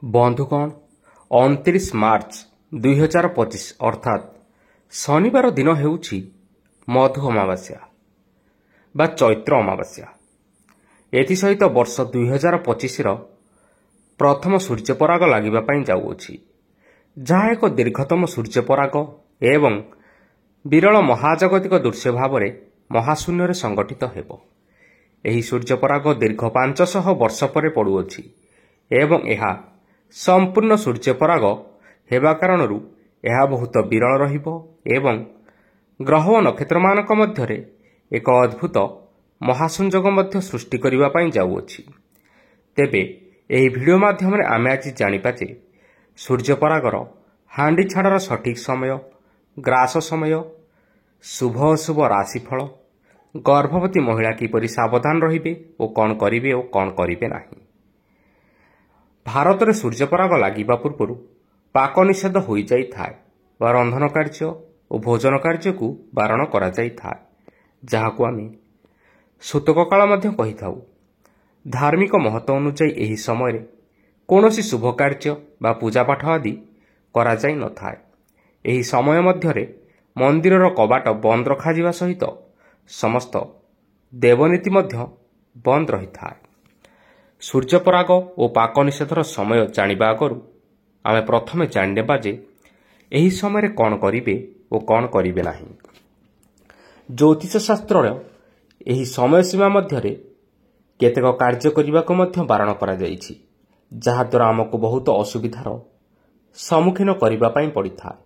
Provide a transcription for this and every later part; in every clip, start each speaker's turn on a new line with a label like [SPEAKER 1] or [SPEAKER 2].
[SPEAKER 1] ବନ୍ଧୁଗଣ 29 ମାର୍ଚ୍ଚ 2025 ଅର୍ଥାତ୍ ଶନିବାର ଦିନ ହେଉଛି ମଧୁ ଅମାବାସ୍ୟା ବା ଚୈତ୍ର ଅମାବାସ୍ୟା। ଏଥିସହିତ ବର୍ଷ 2025ର ପ୍ରଥମ ସୂର୍ଯ୍ୟପରାଗ ଲାଗିବା ପାଇଁ ଯାଉଅଛି, ଯାହା ଏକ ଦୀର୍ଘତମ ସୂର୍ଯ୍ୟପରାଗ ଏବଂ ବିରଳ ମହାଜାଗତିକ ଦୃଶ୍ୟ ଭାବରେ ମହାଶୂନ୍ୟରେ ସଂଗଠିତ ହେବ। ଏହି ସୂର୍ଯ୍ୟପରାଗ ଦୀର୍ଘ 500 ବର୍ଷ ପରେ ପଡ଼ୁଅଛି ଏବଂ ଏହା ସମ୍ପୂର୍ଣ୍ଣ ସୂର୍ଯ୍ୟପରାଗ ହେବା କାରଣରୁ ଏହା ବହୁତ ବିରଳ ରହିବ ଏବଂ ଗ୍ରହ ଓ ନକ୍ଷତ୍ରମାନଙ୍କ ମଧ୍ୟରେ ଏକ ଅଦ୍ଭୁତ ମହାସଂଯୋଗ ମଧ୍ୟ ସୃଷ୍ଟି କରିବା ପାଇଁ ଯାଉଅଛି। ତେବେ ଏହି ଭିଡ଼ିଓ ମାଧ୍ୟମରେ ଆମେ ଆଜି ଜାଣିବା ଯେ ସୂର୍ଯ୍ୟପରାଗର ହାଣ୍ଡି ଛାଡ଼ର ସଠିକ୍ ସମୟ, ଗ୍ରାସ ସମୟ, ଶୁଭ ଅଶୁଭ ରାଶିଫଳ, ଗର୍ଭବତୀ ମହିଳା କିପରି ସାବଧାନ ରହିବେ ଓ କ'ଣ କରିବେ ଓ କ'ଣ କରିବେ ନାହିଁ। ଭାରତରେ ସୂର୍ଯ୍ୟପରାଗ ଲାଗିବା ପୂର୍ବରୁ ପାକ ନିଷେଧ ହୋଇଯାଇଥାଏ ବା ରନ୍ଧନ କାର୍ଯ୍ୟ ଓ ଭୋଜନ କାର୍ଯ୍ୟକୁ ବାରଣ କରାଯାଇଥାଏ, ଯାହାକୁ ଆମେ ସୂତକ କାଳ ମଧ୍ୟ କହିଥାଉ। ଧାର୍ମିକ ମହତ୍ତ୍ୱ ଅନୁଯାୟୀ ଏହି ସମୟରେ କୌଣସି ଶୁଭ କାର୍ଯ୍ୟ ବା ପୂଜାପାଠ ଆଦି କରାଯାଇନଥାଏ। ଏହି ସମୟ ମଧ୍ୟରେ ମନ୍ଦିରର କବାଟ ବନ୍ଦ ରଖାଯିବା ସହିତ ସମସ୍ତ ଦେବନୀତି ମଧ୍ୟ ବନ୍ଦ ରହିଥାଏ। ସୂର୍ଯ୍ୟପରାଗ ଓ ପାକ ନିଷେଧର ସମୟ ଜାଣିବା ଆଗରୁ ଆମେ ପ୍ରଥମେ ଜାଣିନେବା ଯେ ଏହି ସମୟରେ କ'ଣ କରିବେ ଓ କ'ଣ କରିବେ ନାହିଁ। ଜ୍ୟୋତିଷ ଶାସ୍ତ୍ରର ଏହି ସମୟସୀମା ମଧ୍ୟରେ କେତେକ କାର୍ଯ୍ୟ କରିବାକୁ ମଧ୍ୟ ବାରଣ କରାଯାଇଛି, ଯାହାଦ୍ୱାରା ଆମକୁ ବହୁତ ଅସୁବିଧାର ସମ୍ମୁଖୀନ କରିବା ପାଇଁ ପଡ଼ିଥାଏ।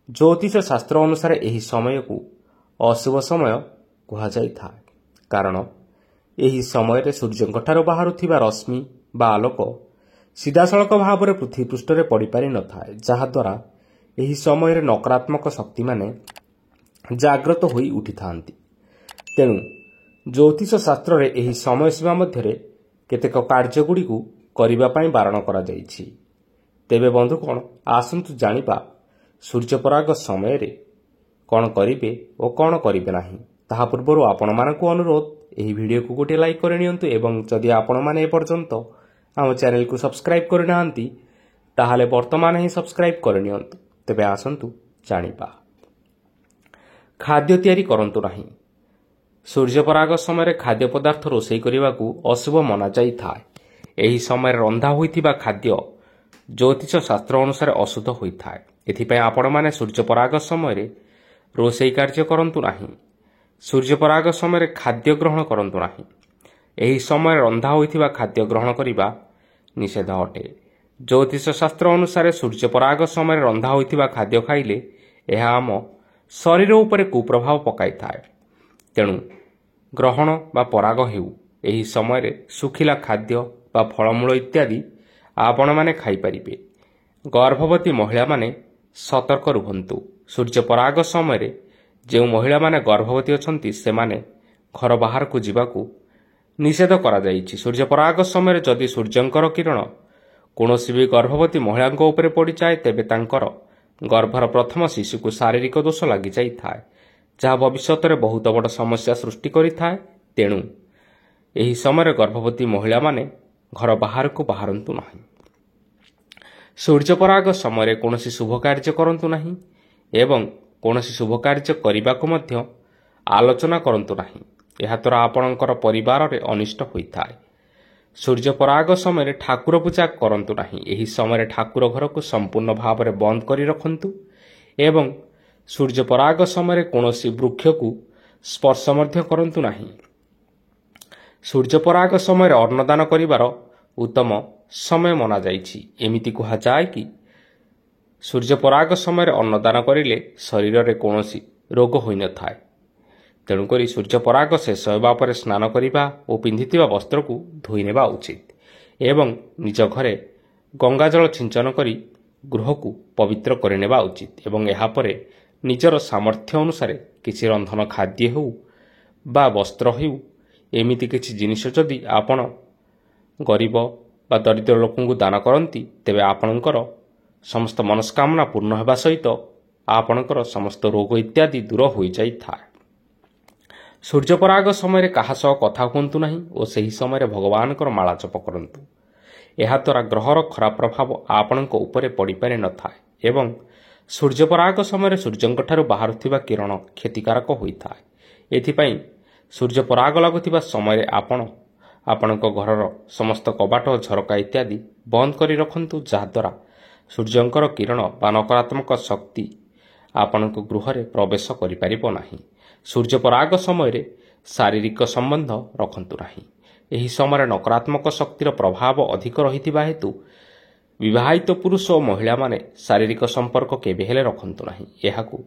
[SPEAKER 1] ଜ୍ୟୋତିଷ ଶାସ୍ତ୍ର ଅନୁସାରେ ଏହି ସମୟକୁ ଅଶୁଭ ସମୟ କୁହାଯାଇଥାଏ, କାରଣ ଏହି ସମୟରେ ସୂର୍ଯ୍ୟଙ୍କଠାରୁ ବାହାରୁଥିବା ରଶ୍ମି ବା ଆଲୋକ ସିଧାସଳଖ ଭାବରେ ପୃଥିବୀ ପୃଷ୍ଠରେ ପଡ଼ିପାରିନଥାଏ, ଯାହାଦ୍ୱାରା ଏହି ସମୟରେ ନକାରାତ୍ମକ ଶକ୍ତିମାନେ ଜାଗ୍ରତ ହୋଇ ଉଠିଥାନ୍ତି। ତେଣୁ ଜ୍ୟୋତିଷ ଶାସ୍ତ୍ରରେ ଏହି ସମୟସୀମା ମଧ୍ୟରେ କେତେକ କାର୍ଯ୍ୟଗୁଡ଼ିକୁ କରିବା ପାଇଁ ବାରଣ କରାଯାଇଛି। ତେବେ ବନ୍ଧୁଗଣ, ଆସନ୍ତୁ ଜାଣିବା ସୂର୍ଯ୍ୟପରାଗ ସମୟରେ କ'ଣ କରିବେ ଓ କ'ଣ କରିବେ ନାହିଁ। ତାହା ପୂର୍ବରୁ ଆପଣମାନଙ୍କୁ ଅନୁରୋଧ, ଏହି ଭିଡ଼ିଓକୁ ଗୋଟିଏ ଲାଇକ୍ କରିନିଅନ୍ତୁ ଏବଂ ଯଦି ଆପଣମାନେ ଏପର୍ଯ୍ୟନ୍ତ ଆମ ଚ୍ୟାନେଲକୁ ସବସ୍କ୍ରାଇବ୍ କରିନାହାନ୍ତି ତାହେଲେ ବର୍ତ୍ତମାନ ହିଁ ସବସ୍କ୍ରାଇବ୍ କରିନିଅନ୍ତୁ। ତେବେ ଆସନ୍ତୁ ଜାଣିବା। ଖାଦ୍ୟ ତିଆରି କରନ୍ତୁ ନାହିଁ। ସୂର୍ଯ୍ୟପରାଗ ସମୟରେ ଖାଦ୍ୟ ପଦାର୍ଥ ରୋଷେଇ କରିବାକୁ ଅଶୁଭ ମନାଯାଇଥାଏ। ଏହି ସମୟରେ ରନ୍ଧା ହୋଇଥିବା ଖାଦ୍ୟ ଜ୍ୟୋତିଷ ଶାସ୍ତ୍ର ଅନୁସାରେ ଅଶୁଦ୍ଧ ହୋଇଥାଏ। ଏଥିପାଇଁ ଆପଣମାନେ ସୂର୍ଯ୍ୟପରାଗ ସମୟରେ ରୋଷେଇ କାର୍ଯ୍ୟ କରନ୍ତୁ ନାହିଁ। ସୂର୍ଯ୍ୟପରାଗ ସମୟରେ ଖାଦ୍ୟ ଗ୍ରହଣ କରନ୍ତୁ ନାହିଁ। ଏହି ସମୟରେ ରନ୍ଧା ହୋଇଥିବା ଖାଦ୍ୟ ଗ୍ରହଣ କରିବା ନିଷେଧ ଅଟେ। ଜ୍ୟୋତିଷ ଶାସ୍ତ୍ର ଅନୁସାରେ ସୂର୍ଯ୍ୟପରାଗ ସମୟରେ ରନ୍ଧା ହୋଇଥିବା ଖାଦ୍ୟ ଖାଇଲେ ଏହା ଆମ ଶରୀର ଉପରେ କୁପ୍ରଭାବ ପକାଇଥାଏ। ତେଣୁ ଗ୍ରହଣ ବା ପରାଗ ହେଉ, ଏହି ସମୟରେ ଶୁଖିଲା ଖାଦ୍ୟ ବା ଫଳମୂଳ ଇତ୍ୟାଦି ଆପଣମାନେ ଖାଇପାରିବେ। ଗର୍ଭବତୀ ମହିଳାମାନେ ସତର୍କ ରୁହନ୍ତୁ। ସୂର୍ଯ୍ୟପରାଗ ସମୟରେ ଯେଉଁ ମହିଳାମାନେ ଗର୍ଭବତୀ ଅଛନ୍ତି ସେମାନେ ଘର ବାହାରକୁ ଯିବାକୁ ନିଷେଧ କରାଯାଇଛି। ସୂର୍ଯ୍ୟପରାଗ ସମୟରେ ଯଦି ସୂର୍ଯ୍ୟଙ୍କର କିରଣ କୌଣସି ବି ଗର୍ଭବତୀ ମହିଳାଙ୍କ ଉପରେ ପଡ଼ିଯାଏ, ତେବେ ତାଙ୍କର ଗର୍ଭର ପ୍ରଥମ ଶିଶୁକୁ ଶାରୀରିକ ଦୋଷ ଲାଗିଯାଇଥାଏ, ଯାହା ଭବିଷ୍ୟତରେ ବହୁତ ବଡ଼ ସମସ୍ୟା ସୃଷ୍ଟି କରିଥାଏ। ତେଣୁ ଏହି ସମୟରେ ଗର୍ଭବତୀ ମହିଳାମାନେ ଘର ବାହାରକୁ ବାହାରନ୍ତୁ ନାହିଁ। ସୂର୍ଯ୍ୟପରାଗ ସମୟରେ କୌଣସି ଶୁଭ କାର୍ଯ୍ୟ କରନ୍ତୁ ନାହିଁ ଏବଂ କୌଣସି ଶୁଭ କାର୍ଯ୍ୟ କରିବାକୁ ମଧ୍ୟ ଆଲୋଚନା କରନ୍ତୁ ନାହିଁ। ଏହାଦ୍ୱାରା ଆପଣଙ୍କର ପରିବାରରେ ଅନିଷ୍ଟ ହୋଇଥାଏ। ସୂର୍ଯ୍ୟପରାଗ ସମୟରେ ଠାକୁର ପୂଜା କରନ୍ତୁ ନାହିଁ। ଏହି ସମୟରେ ଠାକୁର ଘରକୁ ସମ୍ପୂର୍ଣ୍ଣ ଭାବରେ ବନ୍ଦ କରି ରଖନ୍ତୁ ଏବଂ ସୂର୍ଯ୍ୟପରାଗ ସମୟରେ କୌଣସି ବୃକ୍ଷକୁ ସ୍ପର୍ଶ ମଧ୍ୟ କରନ୍ତୁ ନାହିଁ। ସୂର୍ଯ୍ୟପରାଗ ସମୟରେ ଅନ୍ନଦାନ କରିବାର ଉତ୍ତମ ସମୟ ମନାଯାଇଛି। ଏମିତି କୁହାଯାଏ କି ସୂର୍ଯ୍ୟପରାଗ ସମୟରେ ଅନ୍ନଦାନ କରିଲେ ଶରୀରରେ କୌଣସି ରୋଗ ହୋଇନଥାଏ। ତେଣୁକରି ସୂର୍ଯ୍ୟପରାଗ ଶେଷ ହେବା ପରେ ସ୍ନାନ କରିବା ଓ ପିନ୍ଧିଥିବା ବସ୍ତ୍ରକୁ ଧୋଇ ନେବା ଉଚିତ ଏବଂ ନିଜ ଘରେ ଗଙ୍ଗାଜଳ ଛିଞ୍ଚନ କରି ଗୃହକୁ ପବିତ୍ର କରିନେବା ଉଚିତ ଏବଂ ଏହାପରେ ନିଜର ସାମର୍ଥ୍ୟ ଅନୁସାରେ କିଛି ରନ୍ଧନ ଖାଦ୍ୟ ହେଉ ବା ବସ୍ତ୍ର ହେଉ, ଏମିତି କିଛି ଜିନିଷ ଯଦି ଆପଣ ଗରିବ ବା ଦରିଦ୍ର ଲୋକଙ୍କୁ ଦାନ କରନ୍ତି, ତେବେ ଆପଣଙ୍କର ସମସ୍ତ ମନସ୍କାମନା ପୂର୍ଣ୍ଣ ହେବା ସହିତ ଆପଣଙ୍କର ସମସ୍ତ ରୋଗ ଇତ୍ୟାଦି ଦୂର ହୋଇଯାଇଥାଏ। ସୂର୍ଯ୍ୟପରାଗ ସମୟରେ କାହା ସହ କଥା ହୁଅନ୍ତୁ ନାହିଁ ଓ ସେହି ସମୟରେ ଭଗବାନଙ୍କର ମାଳା ଜପ କରନ୍ତୁ। ଏହାଦ୍ୱାରା ଗ୍ରହର ଖରାପ ପ୍ରଭାବ ଆପଣଙ୍କ ଉପରେ ପଡ଼ିପାରି ନଥାଏ ଏବଂ ସୂର୍ଯ୍ୟପରାଗ ସମୟରେ ସୂର୍ଯ୍ୟଙ୍କଠାରୁ ବାହାରୁଥିବା କିରଣ କ୍ଷତିକାରକ ହୋଇଥାଏ। ଏଥିପାଇଁ ସୂର୍ଯ୍ୟପରାଗ ଲାଗୁଥିବା ସମୟରେ ଆପଣ ଆପଣଙ୍କ ଘରର ସମସ୍ତ କବାଟ ଝରକା ଇତ୍ୟାଦି ବନ୍ଦ କରି ରଖନ୍ତୁ, ଯାହାଦ୍ୱାରା ସୂର୍ଯ୍ୟଙ୍କର କିରଣ ବା ନକାରାତ୍ମକ ଶକ୍ତି ଆପଣଙ୍କ ଗୃହରେ ପ୍ରବେଶ କରିପାରିବ ନାହିଁ। ସୂର୍ଯ୍ୟପରାଗ ସମୟରେ ଶାରୀରିକ ସମ୍ବନ୍ଧ ରଖନ୍ତୁ ନାହିଁ। ଏହି ସମୟରେ ନକାରାତ୍ମକ ଶକ୍ତିର ପ୍ରଭାବ ଅଧିକ ରହିଥିବା ହେତୁ ବିବାହିତ ପୁରୁଷ ଓ ମହିଳାମାନେ ଶାରୀରିକ ସମ୍ପର୍କ କେବେ ହେଲେ ରଖନ୍ତୁ ନାହିଁ। ଏହାକୁ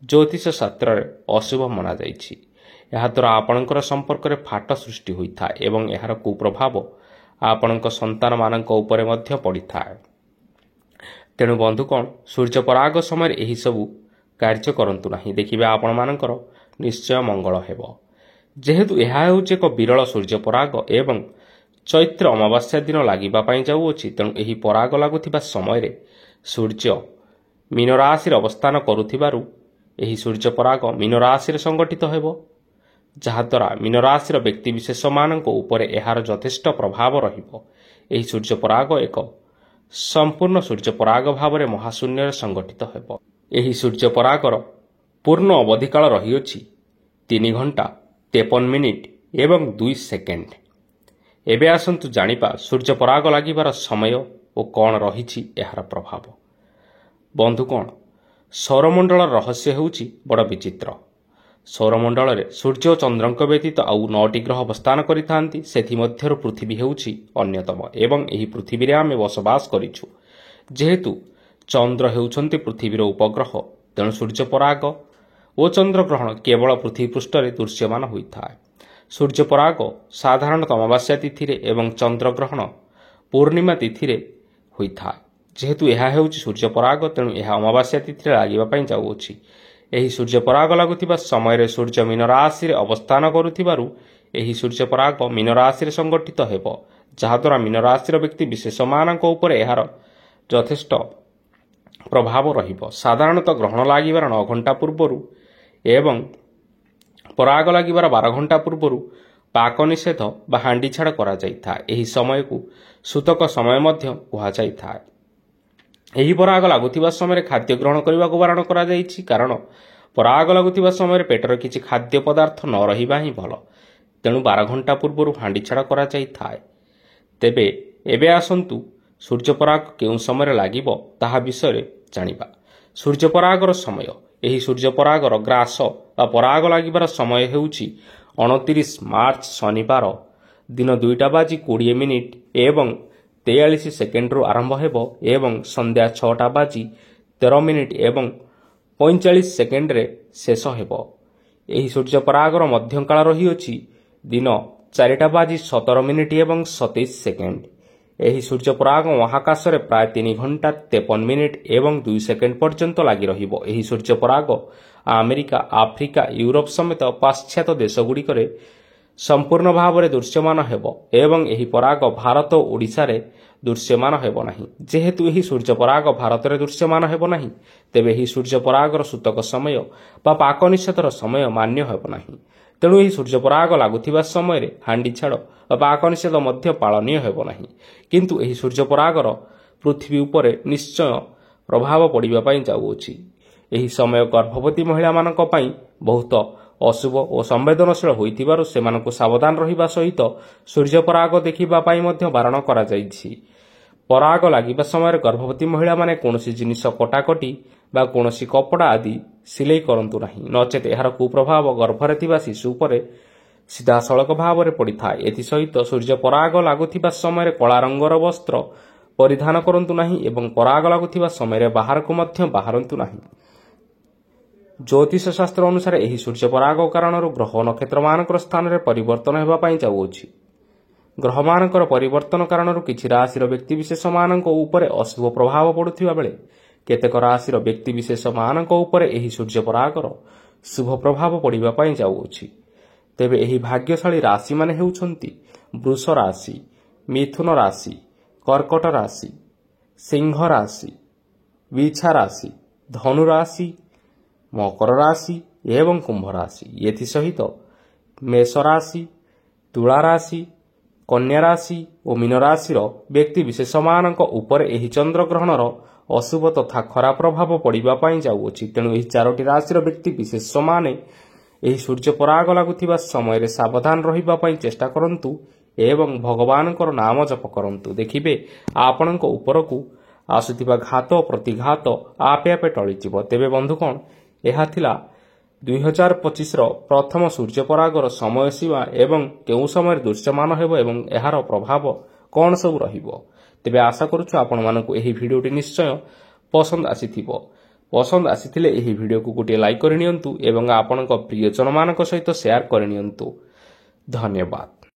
[SPEAKER 1] ଜ୍ୟୋତିଷ ଶାସ୍ତ୍ରରେ ଅଶୁଭ ମନାଯାଇଛି। ଏହାଦ୍ୱାରା ଆପଣଙ୍କର ସମ୍ପର୍କରେ ଫାଟ ସୃଷ୍ଟି ହୋଇଥାଏ ଏବଂ ଏହାର କୁପ୍ରଭାବ ଆପଣଙ୍କ ସନ୍ତାନମାନଙ୍କ ଉପରେ ମଧ୍ୟ ପଡ଼ିଥାଏ। ତେଣୁ ବନ୍ଧୁଗଣ, ସୂର୍ଯ୍ୟପରାଗ ସମୟରେ ଏହିସବୁ କାର୍ଯ୍ୟ କରନ୍ତୁ ନାହିଁ। ଦେଖିବେ ଆପଣମାନଙ୍କର ନିଶ୍ଚୟ ମଙ୍ଗଳ ହେବ। ଯେହେତୁ ଏହା ହେଉଛି ଏକ ବିରଳ ସୂର୍ଯ୍ୟପରାଗ ଏବଂ ଚୈତ୍ର ଅମାବାସ୍ୟା ଦିନ ଲାଗିବା ପାଇଁ ଯାଉଅଛି, ତେଣୁ ଏହି ପରାଗ ଲାଗୁଥିବା ସମୟରେ ସୂର୍ଯ୍ୟ ମୀନ ରାଶିରେ ଅବସ୍ଥାନ କରୁଥିବାରୁ ଏହି ସୂର୍ଯ୍ୟପରାଗ ମୀନ ରାଶିରେ ସଂଗଠିତ ହେବ, ଯାହାଦ୍ୱାରା ମୀନ ରାଶିର ବ୍ୟକ୍ତିବିଶେଷମାନଙ୍କ ଉପରେ ଏହାର ଯଥେଷ୍ଟ ପ୍ରଭାବ ରହିବ। ଏହି ସୂର୍ଯ୍ୟପରାଗ ଏକ ସମ୍ପୂର୍ଣ୍ଣ ସୂର୍ଯ୍ୟପରାଗ ଭାବରେ ମହାଶୂନ୍ୟରେ ସଂଗଠିତ ହେବ। ଏହି ସୂର୍ଯ୍ୟପରାଗର ପୂର୍ଣ୍ଣ ଅବଧିକାଳ ରହିଅଛି 3 ଘଣ୍ଟା 53 ମିନିଟ୍ ଏବଂ 2 ସେକେଣ୍ଡ। ଏବେ ଆସନ୍ତୁ ଜାଣିବା ସୂର୍ଯ୍ୟପରାଗ ଲାଗିବାର ସମୟ ଓ କ'ଣ ରହିଛି ଏହାର ପ୍ରଭାବ। ବନ୍ଧୁଗଣ, ସୌରମଣ୍ଡଳର ରହସ୍ୟ ହେଉଛି ବଡ଼ ବିଚିତ୍ର। ସୌରମଣ୍ଡଳରେ ସୂର୍ଯ୍ୟ ଓ ଚନ୍ଦ୍ରଙ୍କ ବ୍ୟତୀତ ଆଉ 9ଟି ଗ୍ରହ ଅବସ୍ଥାନ କରିଥାନ୍ତି। ସେଥିମଧ୍ୟରୁ ପୃଥିବୀ ହେଉଛି ଅନ୍ୟତମ ଏବଂ ଏହି ପୃଥିବୀରେ ଆମେ ବସବାସ କରିଛୁ। ଯେହେତୁ ଚନ୍ଦ୍ର ହେଉଛନ୍ତି ପୃଥିବୀର ଉପଗ୍ରହ, ତେଣୁ ସୂର୍ଯ୍ୟପରାଗ ଓ ଚନ୍ଦ୍ରଗ୍ରହଣ କେବଳ ପୃଥିବୀ ପୃଷ୍ଠରେ ଦୃଶ୍ୟମାନ ହୋଇଥାଏ। ସୂର୍ଯ୍ୟପରାଗ ସାଧାରଣତଃ ଅମାବାସ୍ୟା ତିଥିରେ ଏବଂ ଚନ୍ଦ୍ରଗ୍ରହଣ ପୂର୍ଣ୍ଣିମା ତିଥିରେ ହୋଇଥାଏ। ଯେହେତୁ ଏହା ହେଉଛି ସୂର୍ଯ୍ୟପରାଗ, ତେଣୁ ଏହା ଅମାବାସ୍ୟା ତିଥିରେ ଲାଗିବା ପାଇଁ ଯାଉଅଛି। ଏହି ସୂର୍ଯ୍ୟପରାଗ ଲାଗୁଥିବା ସମୟରେ ସୂର୍ଯ୍ୟ ମୀନ ରାଶିରେ ଅବସ୍ଥାନ କରୁଥିବାରୁ ଏହି ସୂର୍ଯ୍ୟପରାଗ ମୀନ ରାଶିରେ ସଂଗଠିତ ହେବ, ଯାହାଦ୍ୱାରା ମୀନ ରାଶିର ବ୍ୟକ୍ତି ବିଶେଷମାନଙ୍କ ଉପରେ ଏହାର ଯଥେଷ୍ଟ ପ୍ରଭାବ ରହିବ। ସାଧାରଣତଃ ଗ୍ରହଣ ଲାଗିବାର 9 ଘଣ୍ଟା ପୂର୍ବରୁ ଏବଂ ପରାଗ ଲାଗିବାର 12 ଘଣ୍ଟା ପୂର୍ବରୁ ପାକ ନିଷେଧ ବା ହାଣ୍ଡି ଛାଡ଼ କରାଯାଇଥାଏ। ଏହି ସମୟକୁ ସୂତକ ସମୟ ମଧ୍ୟ କୁହାଯାଇଥାଏ। ଏହି ପରାଗ ଲାଗୁଥିବା ସମୟରେ ଖାଦ୍ୟ ଗ୍ରହଣ କରିବାକୁ ବାରଣ କରାଯାଇଛି, କାରଣ ପରାଗ ଲାଗୁଥିବା ସମୟରେ ପେଟରେ କିଛି ଖାଦ୍ୟ ପଦାର୍ଥ ନ ରହିବା ହିଁ ଭଲ। ତେଣୁ 12 ଘଣ୍ଟା ପୂର୍ବରୁ ହାଣ୍ଡି ଛାଡ଼ କରାଯାଇଥାଏ। ତେବେ ଏବେ ଆସନ୍ତୁ ସୂର୍ଯ୍ୟପରାଗ କେଉଁ ସମୟରେ ଲାଗିବ ତାହା ବିଷୟରେ ଜାଣିବା। ସୂର୍ଯ୍ୟପରାଗର ସମୟ। ଏହି ସୂର୍ଯ୍ୟପରାଗର ଗ୍ରାସ ବା ପରାଗ ଲାଗିବାର ସମୟ ହେଉଛି 29 ମାର୍ଚ୍ଚ ଶନିବାର ଦିନ 2:20 ଏବଂ 43 ସେକେଣ୍ଡରୁ ଆରମ୍ଭ ହେବ ଏବଂ ସନ୍ଧ୍ୟା 6:13 ଏବଂ 45 ସେକେଣ୍ଡରେ ଶେଷ ହେବ। ଏହି ସୂର୍ଯ୍ୟପରାଗର ମଧ୍ୟକାଳ ରହିଅଛି ଦିନ 4:17 ଏବଂ 27 ସେକେଣ୍ଡ। ଏହି ସୂର୍ଯ୍ୟପରାଗ ମହାକାଶରେ ପ୍ରାୟ 3 ଘଣ୍ଟା 53 ମିନିଟ୍ ଏବଂ 2 ସେକେଣ୍ଡ ପର୍ଯ୍ୟନ୍ତ ଲାଗି ରହିବ। ଏହି ସୂର୍ଯ୍ୟପରାଗ ଆମେରିକା, ଆଫ୍ରିକା, ୟୁରୋପ ସମେତ ପାଶ୍ଚାତ୍ୟ ଦେଶଗୁଡ଼ିକରେ ସମ୍ପୂର୍ଣ୍ଣ ଭାବରେ ଦୃଶ୍ୟମାନ ହେବ ଏବଂ ଏହି ପରାଗ ଭାରତ ଓ ଓଡ଼ିଶାରେ ଦୃଶ୍ୟମାନ ହେବ ନାହିଁ। ଯେହେତୁ ଏହି ସୂର୍ଯ୍ୟପରାଗ ଭାରତରେ ଦୃଶ୍ୟମାନ ହେବ ନାହିଁ, ତେବେ ଏହି ସୂର୍ଯ୍ୟପରାଗର ସୂତକ ସମୟ ବା ପାକ ନିଷେଧର ସମୟ ମାନ୍ୟ ହେବ ନାହିଁ। ତେଣୁ ଏହି ସୂର୍ଯ୍ୟପରାଗ ଲାଗୁଥିବା ସମୟରେ ହାଣ୍ଡି ଛାଡ଼ ବା ପାକ ନିଷେଧ ମଧ୍ୟ ପାଳନୀୟ ହେବ ନାହିଁ। କିନ୍ତୁ ଏହି ସୂର୍ଯ୍ୟପରାଗର ପୃଥିବୀ ଉପରେ ନିଶ୍ଚୟ ପ୍ରଭାବ ପଡ଼ିବା ପାଇଁ ଯାଉଅଛି। ଏହି ସମୟ ଗର୍ଭବତୀ ମହିଳାମାନଙ୍କ ପାଇଁ ବହୁତ ଅଶୁଭ ଓ ସମ୍ବେଦନଶୀଳ ହୋଇଥିବାରୁ ସେମାନଙ୍କୁ ସାବଧାନ ରହିବା ସହିତ ସୂର୍ଯ୍ୟପରାଗ ଦେଖିବା ପାଇଁ ମଧ୍ୟ ବାରଣ କରାଯାଇଛି। ପରାଗ ଲାଗିବା ସମୟରେ ଗର୍ଭବତୀ ମହିଳାମାନେ କୌଣସି ଜିନିଷ କଟାକଟି ବା କୌଣସି କପଡ଼ା ଆଦି ସିଲେଇ କରନ୍ତୁ ନାହିଁ, ନଚେତ୍ ଏହାର କୁପ୍ରଭାବ ଗର୍ଭରେ ଥିବା ଶିଶୁ ଉପରେ ସିଧାସଳଖ ଭାବରେ ପଡ଼ିଥାଏ। ଏଥିସହିତ ସୂର୍ଯ୍ୟପରାଗ ଲାଗୁଥିବା ସମୟରେ କଳା ରଙ୍ଗର ବସ୍ତ୍ର ପରିଧାନ କରନ୍ତୁ ନାହିଁ ଏବଂ ପରାଗ ଲାଗୁଥିବା ସମୟରେ ବାହାରକୁ ମଧ୍ୟ ବାହାରନ୍ତୁ ନାହିଁ। ଜ୍ୟୋତିଷ ଶାସ୍ତ୍ର ଅନୁସାରେ ଏହି ସୂର୍ଯ୍ୟପରାଗ କାରଣରୁ ଗ୍ରହ ଓ ନକ୍ଷତ୍ରମାନଙ୍କର ସ୍ଥାନରେ ପରିବର୍ତ୍ତନ ହେବା ପାଇଁ ଯାଉଅଛି। ଗ୍ରହମାନଙ୍କର ପରିବର୍ତ୍ତନ କାରଣରୁ କିଛି ରାଶିର ବ୍ୟକ୍ତିବିଶେଷମାନଙ୍କ ଉପରେ ଅଶୁଭ ପ୍ରଭାବ ପଡ଼ୁଥିବା ବେଳେ କେତେକ ରାଶିର ବ୍ୟକ୍ତିବିଶେଷମାନଙ୍କ ଉପରେ ଏହି ସୂର୍ଯ୍ୟପରାଗର ଶୁଭ ପ୍ରଭାବ ପଡ଼ିବା ପାଇଁ ଯାଉଅଛି। ତେବେ ଏହି ଭାଗ୍ୟଶାଳୀ ରାଶିମାନେ ହେଉଛନ୍ତି ବୃଷ ରାଶି, ମିଥୁନ ରାଶି, କର୍କଟ ରାଶି, ସିଂହ ରାଶି, ବିଛା ରାଶି, ଧନୁ ରାଶି, ମକର ରାଶି ଏବଂ କୁମ୍ଭ ରାଶି। ଏଥିସହିତ ମେଷ ରାଶି, ତୁଳା ରାଶି, କନ୍ୟା ରାଶି ଓ ମୀନ ରାଶିର ବ୍ୟକ୍ତିବିଶେଷମାନଙ୍କ ଉପରେ ଏହି ଚନ୍ଦ୍ରଗ୍ରହଣର ଅଶୁଭ ତଥା ଖରାପ ପ୍ରଭାବ ପଡ଼ିବା ପାଇଁ ଯାଉଅଛି। ତେଣୁ ଏହି 4ଟି ରାଶିର ବ୍ୟକ୍ତିବିଶେଷମାନେ ଏହି ସୂର୍ଯ୍ୟ ପରାଗ ଲାଗୁଥିବା ସମୟରେ ସାବଧାନ ରହିବା ପାଇଁ ଚେଷ୍ଟା କରନ୍ତୁ ଏବଂ ଭଗବାନଙ୍କର ନାମ ଜପ କରନ୍ତୁ। ଦେଖିବେ ଆପଣଙ୍କ ଉପରକୁ ଆସୁଥିବା ଘାତ ଓ ପ୍ରତିଘାତ ଆପେ ଆପେ ଟଳିଯିବ। ତେବେ ବନ୍ଧୁଗଣ, ଏହା ଥିଲା 2025ର ପ୍ରଥମ ସୂର୍ଯ୍ୟପରାଗର ସମୟସୀମା ଏବଂ କେଉଁ ସମୟରେ ଦୃଶ୍ୟମାନ ହେବ ଏବଂ ଏହାର ପ୍ରଭାବ କ'ଣ ସବୁ ରହିବ। ତେବେ ଆଶା କରୁଛୁ ଆପଣମାନଙ୍କୁ ଏହି ଭିଡ଼ିଓଟି ନିଶ୍ଚୟ ପସନ୍ଦ ଆସିଥିବ। ପସନ୍ଦ ଆସିଥିଲେ ଏହି ଭିଡ଼ିଓକୁ ଗୋଟିଏ ଲାଇକ୍ କରିନିଅନ୍ତୁ ଏବଂ ଆପଣଙ୍କ ପ୍ରିୟଜନମାନଙ୍କ ସହିତ ସେୟାର କରିନିଅନ୍ତୁ। ଧନ୍ୟବାଦ।